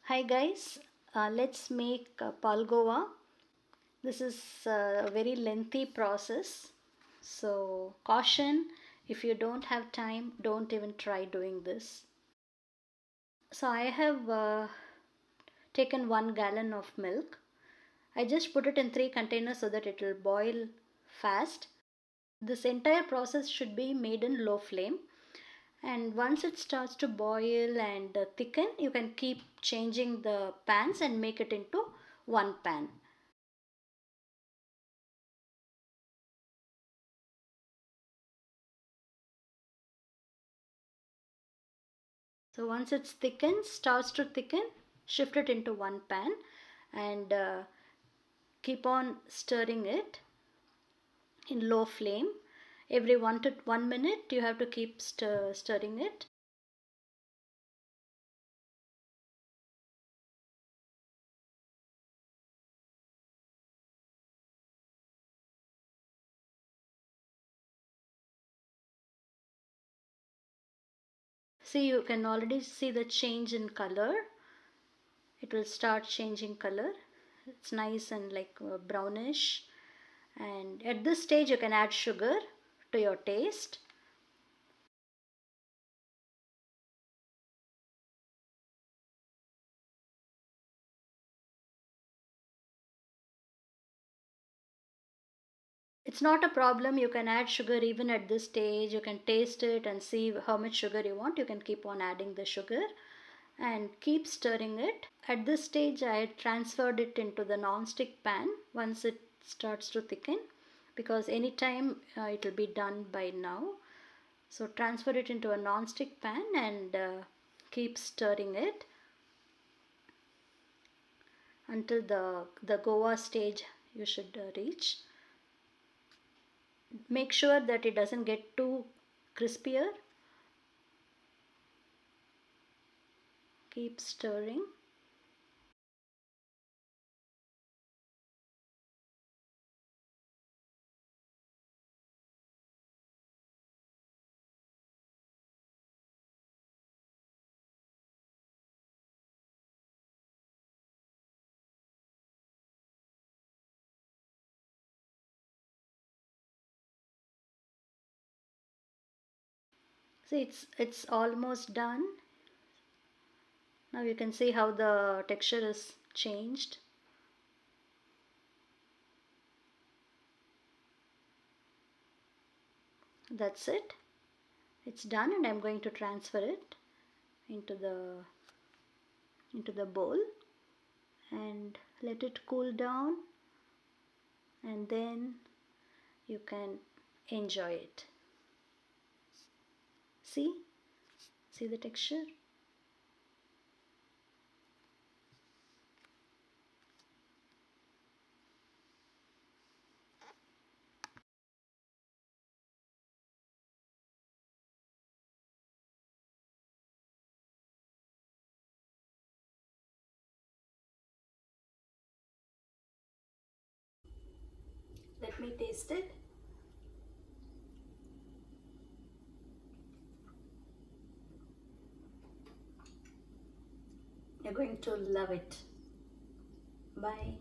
Hi guys, let's make Palkova. This is a very lengthy process. So caution, if you don't have time, don't even try doing this. So I have taken 1 gallon of milk. I just put it in 3 containers so that it will boil fast. This entire process should be made in low flame. And once it starts to boil and thicken, you can keep changing the pans and make it into one pan. So once it's thickened, starts to thicken, shift it into one pan and keep on stirring it in low flame. Every 1 minute you have to keep stirring it. See, you can already see the change in color. It will start changing color. It's nice and like brownish. And at this stage you can add sugar to your taste. It's not a problem. You can add sugar even at this stage. You can taste it and see how much sugar you want. You can keep on adding the sugar and keep stirring it. At this stage I transferred it into the non-stick pan once it starts to thicken, because anytime it will be done by now. So transfer it into a non-stick pan and keep stirring it until the Goa stage you should reach. Make sure that it doesn't get too crispier. Keep stirring. See, it's almost done. Now you can see how the texture is changed. That's it. It's done, and I'm going to transfer it into the bowl and let it cool down, and then you can enjoy it. See the texture. Let me taste it. You're going to love it. Bye.